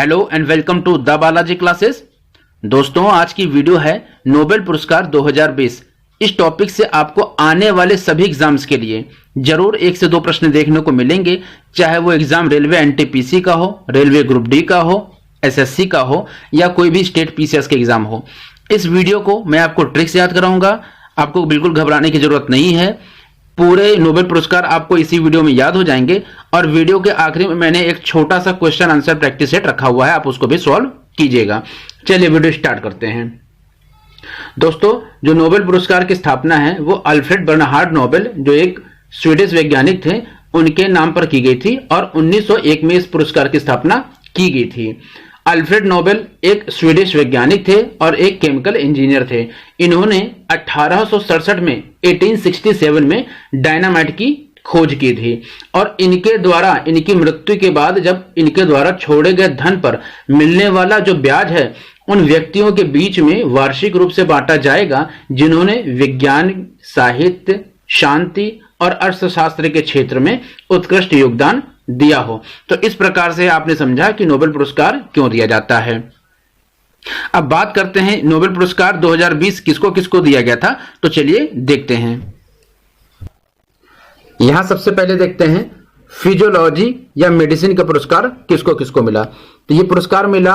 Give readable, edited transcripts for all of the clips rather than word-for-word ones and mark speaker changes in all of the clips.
Speaker 1: Hello and welcome to the Balaji classes. दोस्तों, आज की वीडियो है नोबेल पुरस्कार 2020। इस टॉपिक से आपको आने वाले सभी एग्जाम्स के लिए जरूर 1 से 2 प्रश्न देखने को मिलेंगे, चाहे वो एग्जाम रेलवे एनटीपीसी का हो, रेलवे ग्रुप डी का हो, एसएससी का हो या कोई भी स्टेट पीसीएस के एग्जाम हो। इस वीडियो को मैं आपको ट्रिक्स याद कराऊंगा, आपको बिल्कुल घबराने की जरूरत नहीं है। पूरे नोबेल पुरस्कार आपको इसी वीडियो में याद हो जाएंगे और वीडियो के आखिरी में मैंने एक छोटा सा क्वेश्चन आंसर प्रैक्टिस सेट रखा हुआ है, आप उसको भी सॉल्व कीजिएगा। चलिए वीडियो स्टार्ट करते हैं। दोस्तों, जो नोबेल पुरस्कार की स्थापना है वो अल्फ्रेड बर्नहार्ड नोबेल, जो एक स्वीडिश वैज्ञानिक थे, उनके नाम पर की गई थी और 1901 में इस पुरस्कार की स्थापना की गई थी। अल्फ्रेड नोबेल एक स्वीडिश वैज्ञानिक थे और एक केमिकल इंजीनियर थे। इन्होंने 1867 में 1867 में डायनामाइट की खोज की थी और इनके द्वारा, इनकी मृत्यु के बाद जब इनके द्वारा छोड़े गए धन पर मिलने वाला जो ब्याज है उन व्यक्तियों के बीच में वार्षिक रूप से बांटा जाएगा जिन्होंने विज्ञान, साहित्य, शांति और अर्थशास्त्र के क्षेत्र में उत्कृष्ट योगदान दिया हो। तो इस प्रकार से आपने समझा कि नोबेल पुरस्कार क्यों दिया जाता है। अब बात करते हैं नोबेल पुरस्कार 2020 किसको किसको दिया गया था, तो चलिए देखते हैं। यहां सबसे पहले देखते हैं फिजियोलॉजी या मेडिसिन का पुरस्कार किसको किसको मिला। तो ये पुरस्कार मिला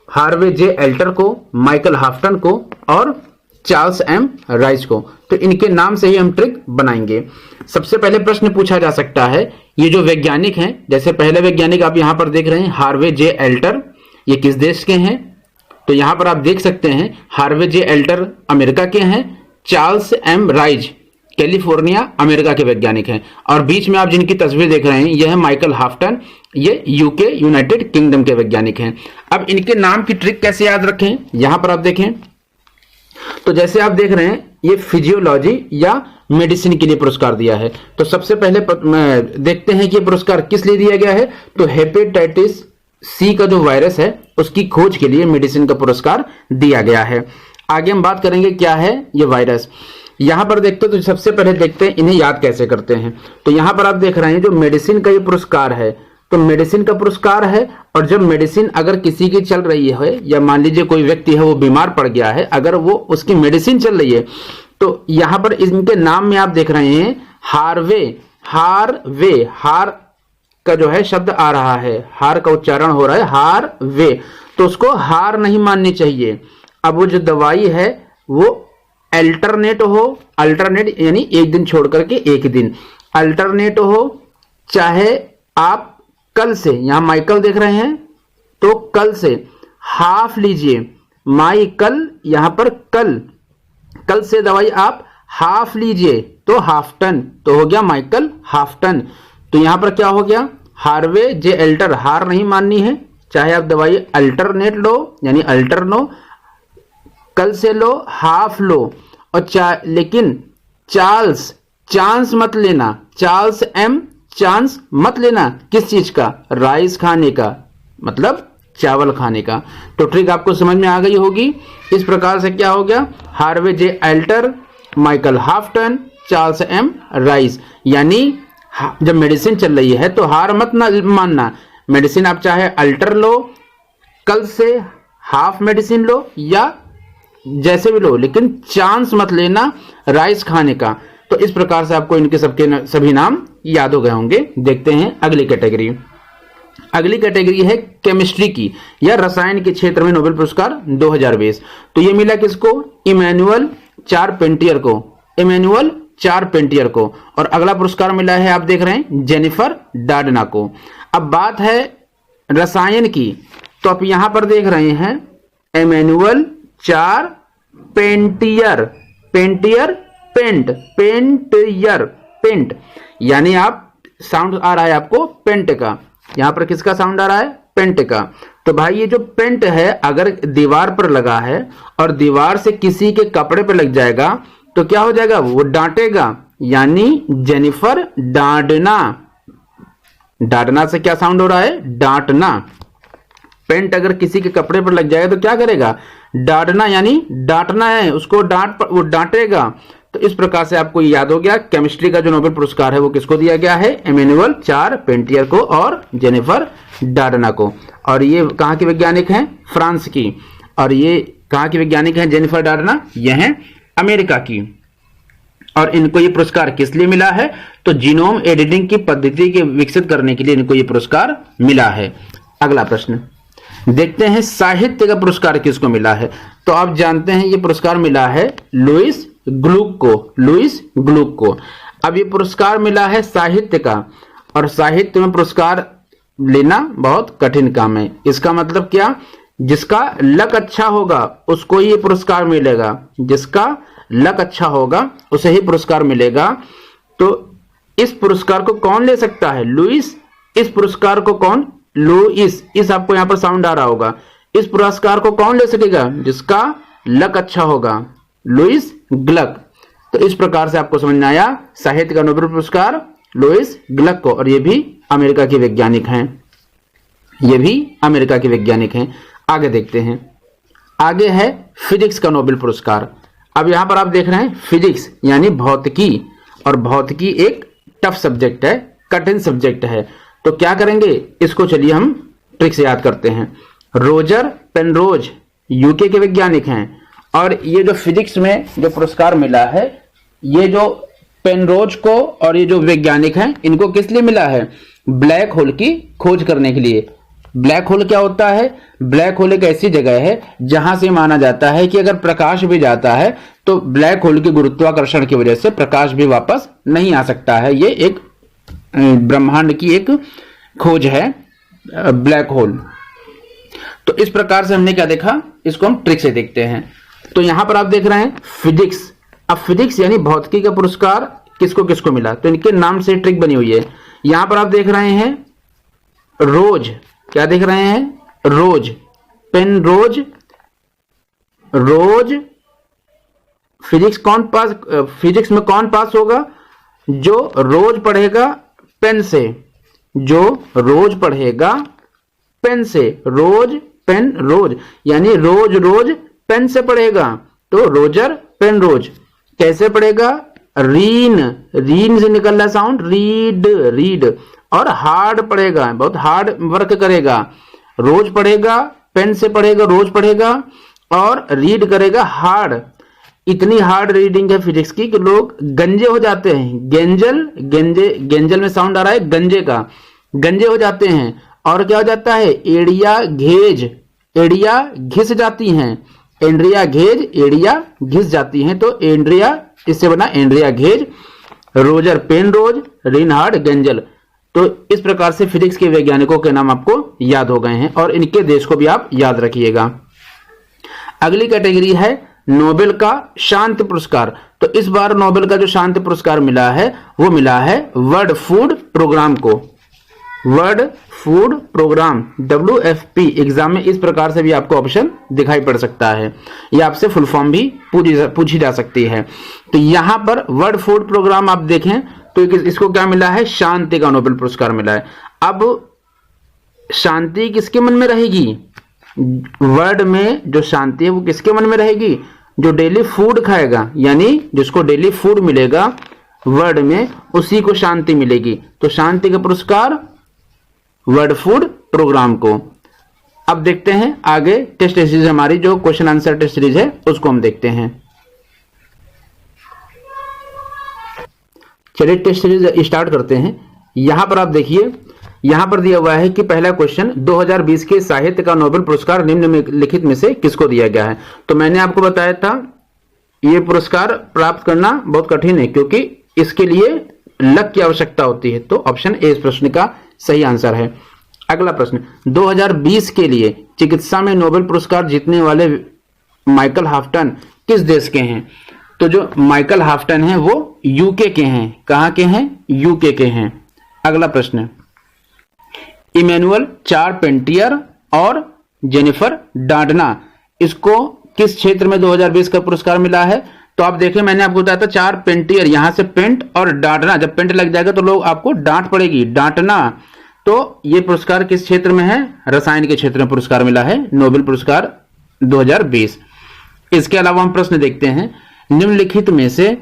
Speaker 1: हार्वे जे एल्टर को, माइकल हाफ्टन को और चार्ल्स एम राइस को। तो इनके नाम से ही हम ट्रिक बनाएंगे। सबसे पहले प्रश्न पूछा जा सकता है, ये जो वैज्ञानिक हैं, जैसे पहले वैज्ञानिक आप यहां पर देख रहे हैं हार्वे जे एल्टर, ये किस देश के हैं? तो यहां पर आप देख सकते हैं हार्वे जे एल्टर अमेरिका के हैं, Charles M Rice California America के वैज्ञानिक हैं और बीच में आप जिनकी तस्वीर देख रहे हैं यह है माइकल हाफ्टन, ये यूके यूनाइटेड किंगडम के वैज्ञानिक हैं। अब इनके नाम की ट्रिक कैसे याद रखें, यहां पर आप देखें तो जैसे आप देख रहे हैं ये फिजियोलॉजी या मेडिसिन के लिए पुरस्कार दिया है। तो सबसे पहले देखते हैं कि ये पुरस्कार किस लिए दिया गया है। तो हेपेटाइटिस सी का जो वायरस है उसकी खोज के लिए मेडिसिन का पुरस्कार दिया गया है। आगे हम बात करेंगे क्या है ये वायरस। यहां पर देखते हैं तो सबसे पहले देखते हैं इन्हें याद कैसे करते हैं। तो यहां पर आप देख रहे हैं जो मेडिसिन का ये पुरस्कार है, तो मेडिसिन का पुरस्कार है और जब मेडिसिन अगर किसी की चल रही है या मान लीजिए कोई व्यक्ति है वो बीमार पड़ गया है, अगर वो उसकी मेडिसिन चल रही है तो यहां पर इनके नाम में आप देख रहे हैं हार का जो है शब्द आ रहा है, हार का उच्चारण हो रहा है हार्वे, तो उसको हार नहीं माननी चाहिए। अब वो जो दवाई है वो अल्टरनेट यानी एक दिन छोड़ करके एक दिन अल्टरनेट हो, चाहे आप कल से, यहां माइकल देख रहे हैं तो कल से हाफ लीजिए, माइकल यहां पर कल से दवाई आप हाफ लीजिए तो हाफ्टन, तो हो गया माइकल हाफ्टन। तो यहां पर क्या हो गया हार्वे जे एल्टर, हार नहीं माननी है, चाहे आप दवाई अल्टरनेट लो यानी अल्टरनो, कल से लो, हाफ लो और लेकिन चांस मत लेना, चार्ल्स एम चांस मत लेना, किस चीज का? राइस खाने का, मतलब चावल खाने का। तो ट्रिक आपको समझ में आ गई होगी। इस प्रकार से क्या हो गया Harvey J Alter, Michael Houghton, Charles M Rice. यानी जब मेडिसिन चल रही है तो हार मत मानना, मेडिसिन आप चाहे अल्टर लो, कल से हाफ मेडिसिन लो या जैसे भी लो, लेकिन चांस मत लेना राइस खाने का। तो इस प्रकार से आपको इनके सबके सभी नाम याद हो गए होंगे। देखते हैं अगली कैटेगरी। अगली कैटेगरी है केमिस्ट्री की या रसायन के क्षेत्र में नोबेल पुरस्कार 2020। तो ये मिला किसको? इमैनुअल चारपेंटियर को और अगला पुरस्कार मिला है आप देख रहे हैं जेनिफर डार्डना को। अब बात है रसायन की, तो आप यहां पर देख रहे हैं इमैनुअल चारपेंटियर, पेंट यानी आप साउंड आ रहा है आपको पेंट का, यहां पर किसका साउंड आ रहा है? पेंट का। तो भाई ये जो पेंट है अगर दीवार पर लगा है और दीवार से किसी के कपड़े पर लग जाएगा तो क्या हो जाएगा? वो डांटेगा, यानी जेनिफर डांटना से क्या साउंड हो रहा है? डांटना। पेंट अगर किसी के कपड़े पर लग जाएगा तो क्या करेगा? डांटना, यानी डांटना है उसको, वो डांटेगा। तो इस प्रकार से आपको याद हो गया केमिस्ट्री का जो नोबेल पुरस्कार है वो किसको दिया गया है? इमैनुअल चारपेंटियर को और जेनिफर डार्डना को। और ये कहाँ की वैज्ञानिक हैं? फ्रांस की। और ये कहाँ की वैज्ञानिक हैं जेनिफर डार्डना? ये हैं अमेरिका की। और इनको ये पुरस्कार किस लिए मिला है? तो जीनोम एडिटिंग की पद्धति के विकसित करने के लिए इनको ये पुरस्कार मिला है। अगला प्रश्न देखते हैं, साहित्य का पुरस्कार किसको मिला है? तो आप जानते हैं ये पुरस्कार मिला है लुईस ग्लुक को। लुईस ग्लुक को। अब ये पुरस्कार मिला है साहित्य का, और साहित्य में पुरस्कार लेना बहुत कठिन काम है। इसका मतलब क्या? जिसका लक अच्छा होगा उसको ही ये पुरस्कार मिलेगा। जिसका लक अच्छा होगा उसे ही पुरस्कार मिलेगा। तो इस पुरस्कार को कौन ले सकता है? लुईस। इस पुरस्कार को कौन? लुईस। इस आपको यहां पर साउंड आ रहा होगा। इस पुरस्कार को कौन ले सकेगा? जिसका लक अच्छा होगा। Louise Gluck. तो इस प्रकार से आपको समझ में आया साहित्य का नोबेल पुरस्कार लुईस ग्लक को। और ये भी अमेरिका के वैज्ञानिक हैं। ये भी अमेरिका के वैज्ञानिक हैं। आगे देखते हैं। आगे है फिजिक्स का नोबेल पुरस्कार। अब यहां पर आप देख रहे हैं फिजिक्स यानी भौतिकी, और भौतिकी एक टफ सब्जेक्ट है, कठिन सब्जेक्ट है। तो क्या करेंगे इसको? चलिए हम ट्रिक से याद करते हैं। रोजर पेनरोज यूके के वैज्ञानिक हैं। और ये जो फिजिक्स में जो पुरस्कार मिला है, ये जो पेनरोज को और ये जो वैज्ञानिक हैं इनको किस लिए मिला है? ब्लैक होल की खोज करने के लिए। ब्लैक होल क्या होता है? ब्लैक होल एक ऐसी जगह है जहां से माना जाता है कि अगर प्रकाश भी जाता है तो ब्लैक होल के गुरुत्वाकर्षण की वजह से प्रकाश भी वापस नहीं आ सकता है। ये एक ब्रह्मांड की एक खोज है, ब्लैक होल। तो इस प्रकार से हमने क्या देखा, इसको हम ट्रिक से देखते हैं। तो यहां पर आप देख रहे हैं फिजिक्स। अब फिजिक्स यानी भौतिकी का पुरस्कार किसको किसको मिला? तो इनके नाम से ट्रिक बनी हुई है। यहां पर आप देख रहे हैं रोज। क्या देख रहे हैं? रोज। पेनरोज, रोज। फिजिक्स में कौन पास होगा? जो रोज पढ़ेगा पेन से। जो रोज पढ़ेगा पेन से। रोज पेन रोज यानी रोज रोज पेन से पढ़ेगा। तो रोजर पेनरोज। कैसे पढ़ेगा? रीन। रीन से निकल रहा साउंड, रीड। रीड। और हार्ड पढ़ेगा, बहुत हार्ड वर्क करेगा। रोज पढ़ेगा पेन से पढ़ेगा, रोज पढ़ेगा और रीड करेगा हार्ड। इतनी हार्ड रीडिंग है फिजिक्स की कि लोग गंजे हो जाते हैं। गेंजल, गेंजल में साउंड आ रहा है गंजे का। गंजे हो जाते हैं। और क्या हो जाता है? एड़िया घेज। एड़िया घिस जाती हैं। एंड्रिया घेज, एड़िया घिस जाती हैं। तो एंड्रिया, इससे बना Andrea Ghez. Roger Penrose, Reinhard Genzel. तो इस प्रकार से फिजिक्स के वैज्ञानिकों के नाम आपको याद हो गए हैं, और इनके देश को भी आप याद रखिएगा। अगली कैटेगरी है नोबेल का शांति पुरस्कार। तो इस बार नोबेल का जो शांति पुरस्कार मिला है वो मिला है वर्ल्ड फूड प्रोग्राम को। World food programme WFP। Exam में इस प्रकार से भी आपको ऑप्शन दिखाई पड़ सकता है, या आपसे फुल फॉर्म भी पूछी जा सकती है। तो यहां पर वर्ल्ड फूड प्रोग्राम आप देखें तो इसको क्या मिला है? शांति का नोबेल पुरस्कार मिला है। अब शांति किसके मन में रहेगी? वर्ल्ड में जो शांति है वो किसके मन में रहेगी? जो डेली फूड खाएगा, यानी जिसको डेली फूड मिलेगा वर्ल्ड में, उसी को शांति मिलेगी। तो शांति का पुरस्कार वर्ल्ड फूड प्रोग्राम को। अब देखते हैं आगे टेस्ट सीरीज, हमारी जो क्वेश्चन आंसर टेस्ट सीरीज है उसको हम देखते हैं। चलिए टेस्ट सीरीज स्टार्ट करते हैं। यहां पर आप देखिए, यहां पर दिया हुआ है कि पहला क्वेश्चन 2020 के साहित्य का नोबेल पुरस्कार निम्नलिखित में से किसको दिया गया है। तो मैंने आपको बताया था यह पुरस्कार प्राप्त करना बहुत कठिन है, क्योंकि इसके लिए लक की आवश्यकता होती है। तो ऑप्शन ए इस प्रश्न का सही आंसर है। अगला प्रश्न, 2020 के लिए चिकित्सा में नोबेल पुरस्कार जीतने वाले माइकल हाफ्टन किस देश के हैं? तो जो माइकल हाफ्टन हैं वो यूके के हैं। कहां के हैं? यूके के हैं। अगला प्रश्न, इमैनुअल चारपेंटियर और जेनिफर डार्डना, इसको किस क्षेत्र में 2020 का पुरस्कार मिला है? तो आप देखें, मैंने आपको बताया था चारपेंटियर, यहां से पेंट और डांटना, जब पेंट लग जाएगा तो लोग आपको डांट पड़ेगी, डांटना। तो ये पुरस्कार किस क्षेत्र में है? रसायन के क्षेत्र में पुरस्कार मिला है, नोबेल पुरस्कार 2020। इसके अलावा हम प्रश्न देखते हैं, निम्नलिखित में से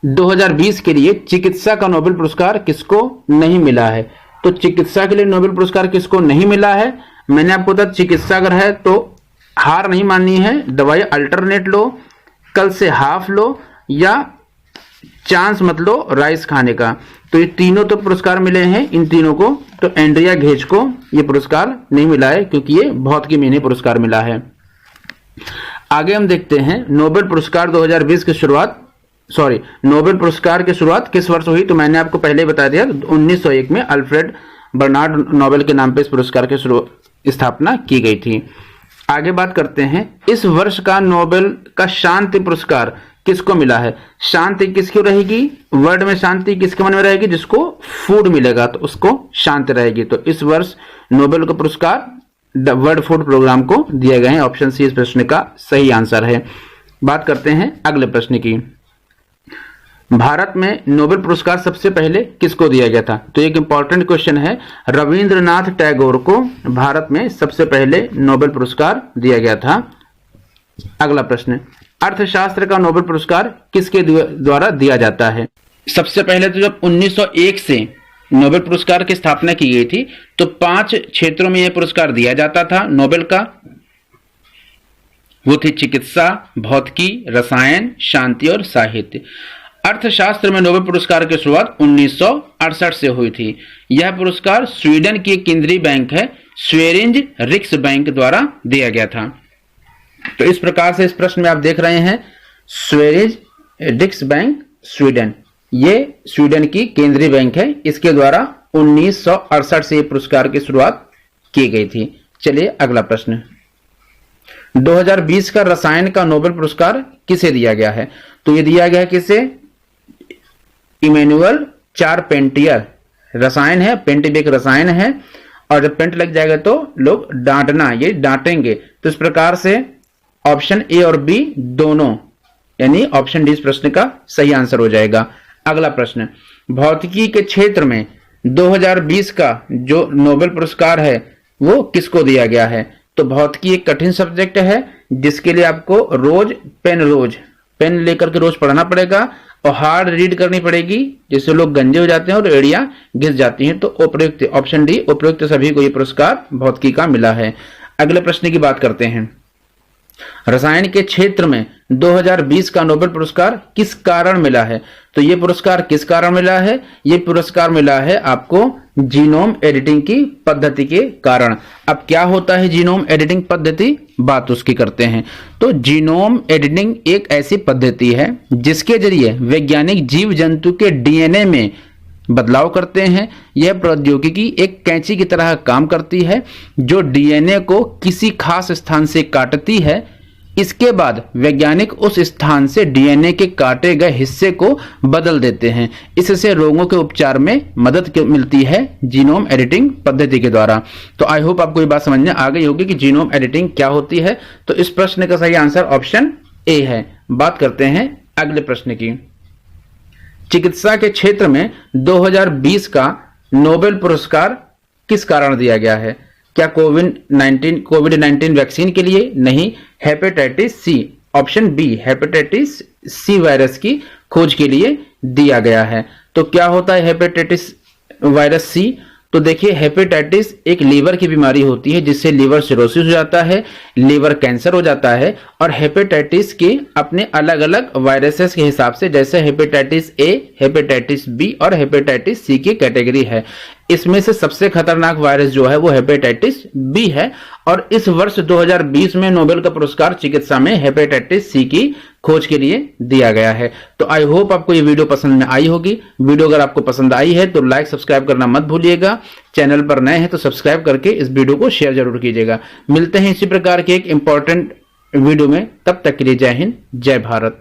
Speaker 1: 2020 के लिए चिकित्सा का नोबेल पुरस्कार किसको नहीं मिला है? तो तो चिकित्सा के लिए नोबेल पुरस्कार किसको नहीं मिला है? मैंने आपको बताया चिकित्सा अगर है तो हार नहीं माननी है, दवाई अल्टरनेट लो, कल से हाफ लो या चांस मत लो राइस खाने का। तो ये तीनों तो पुरस्कार मिले हैं इन तीनों को, तो एंड्रिया घेज को ये पुरस्कार नहीं मिला है क्योंकि ये भौतिकी में इन्हें पुरस्कार मिला है। आगे हम देखते हैं नोबेल पुरस्कार 2020 की शुरुआत, नोबेल पुरस्कार की शुरुआत किस वर्ष हुई? तो मैंने आपको पहले बता दिया 1901 में अल्फ्रेड बर्नार्ड नोबेल के नाम पे इस पुरस्कार की स्थापना की गई थी। आगे बात करते हैं इस वर्ष का नोबेल का शांति पुरस्कार किसको मिला है? शांति किसको रहेगी? वर्ल्ड में शांति किसके मन में रहेगी? जिसको फूड मिलेगा तो उसको शांति रहेगी। तो इस वर्ष नोबेल का पुरस्कार वर्ल्ड फूड प्रोग्राम को दिए गए हैं। ऑप्शन सी इस प्रश्न का सही आंसर है। बात करते हैं अगले प्रश्न की। भारत में नोबेल पुरस्कार सबसे पहले किसको दिया गया था? तो एक इंपॉर्टेंट क्वेश्चन है। रविंद्रनाथ टैगोर को भारत में सबसे पहले नोबेल पुरस्कार दिया गया था। अगला प्रश्न, अर्थशास्त्र का नोबेल पुरस्कार किसके द्वारा दिया जाता है? सबसे पहले तो जब 1901 से नोबेल पुरस्कार की स्थापना की गई थी तो 5 क्षेत्रों में यह पुरस्कार दिया जाता था नोबेल का। वो थी चिकित्सा, भौतिकी, रसायन, शांति और साहित्य। अर्थशास्त्र में नोबेल पुरस्कार की शुरुआत 1968 से हुई थी। यह पुरस्कार स्वीडन की केंद्रीय बैंक है स्वेरिंज रिक्स बैंक द्वारा दिया गया था। तो इस प्रकार से इस प्रश्न में आप देख रहे हैं स्वेरिंज रिक्स बैंक स्वीडन, ये स्वीडन की केंद्रीय बैंक है, इसके द्वारा 1968 से पुरस्कार की शुरुआत की गई थी। चलिए अगला प्रश्न, 2020 का रसायन का नोबेल पुरस्कार किसे दिया गया है? तो ये दिया गया है किसे? इमैनुअल चारपेंटियर। रसायन है, पेंट भी एक रसायन है, और जब पेंट लग जाएगा तो लोग डांटना, ये डांटेंगे। तो इस प्रकार से ऑप्शन ए और बी दोनों, यानी ऑप्शन डी इस प्रश्न का सही आंसर हो जाएगा। अगला प्रश्न, भौतिकी के क्षेत्र में 2020 का जो नोबेल पुरस्कार है वो किसको दिया गया है? तो भौतिकी एक कठिन सब्जेक्ट है जिसके लिए आपको रोज पेन लेकर के रोज पढ़ना पड़ेगा और हार्ड रीड करनी पड़ेगी, जिससे लोग गंजे हो जाते हैं और एड़ियां घिस जाती हैं। तो उपयुक्त ऑप्शन डी उपयुक्त सभी को यह पुरस्कार भौतिकी का मिला है। अगले प्रश्न की बात करते हैं, रसायन के क्षेत्र में 2020 का नोबेल पुरस्कार किस कारण मिला है? तो यह पुरस्कार किस कारण मिला है? यह पुरस्कार मिला है आपको जीनोम एडिटिंग की पद्धति के कारण। अब क्या होता है जीनोम एडिटिंग पद्धति, बात उसकी करते हैं। तो जीनोम एडिटिंग एक ऐसी पद्धति है जिसके जरिए वैज्ञानिक जीव जंतु के डीएनए में बदलाव करते हैं। यह प्रौद्योगिकी एक कैंची की तरह काम करती है जो डीएनए को किसी खास स्थान से काटती है। इसके बाद वैज्ञानिक उस स्थान से डीएनए के काटे गए हिस्से को बदल देते हैं। इससे रोगों के उपचार में मदद मिलती है जीनोम एडिटिंग पद्धति के द्वारा। तो आई होप आपको ये बात समझ में आ गई होगी कि जीनोम एडिटिंग क्या होती है। तो इस प्रश्न का सही आंसर ऑप्शन ए है। बात करते हैं अगले प्रश्न की, चिकित्सा के क्षेत्र में 2020 का नोबेल पुरस्कार किस कारण दिया गया है? क्या कोविड-19 वैक्सीन के लिए? नहीं, hepatitis C, option B hepatitis C virus की खोज के लिए दिया गया है। तो क्या होता है हेपेटाइटिस वायरस सी? तो देखिए हेपेटाइटिस एक लीवर की बीमारी होती है जिससे लीवर सिरोसिस हो जाता है, लीवर कैंसर हो जाता है। और हेपेटाइटिस के अपने अलग अलग वायरसेस के हिसाब से, जैसे हेपेटाइटिस ए, हेपेटाइटिस बी और हेपेटाइटिस सी की कैटेगरी है। इसमें से सबसे खतरनाक वायरस जो है वो हेपेटाइटिस बी है। और इस वर्ष 2020 में नोबेल का पुरस्कार चिकित्सा में हेपेटाइटिस सी की खोज के लिए दिया गया है। तो आई होप आपको ये वीडियो पसंद में आई होगी। वीडियो अगर आपको पसंद आई है तो लाइक सब्सक्राइब करना मत भूलिएगा। चैनल पर नए हैं तो सब्सक्राइब करके इस वीडियो को शेयर जरूर कीजिएगा। मिलते हैं इसी प्रकार के एक इंपॉर्टेंट वीडियो में, तब तक के लिए जय हिंद, जय भारत।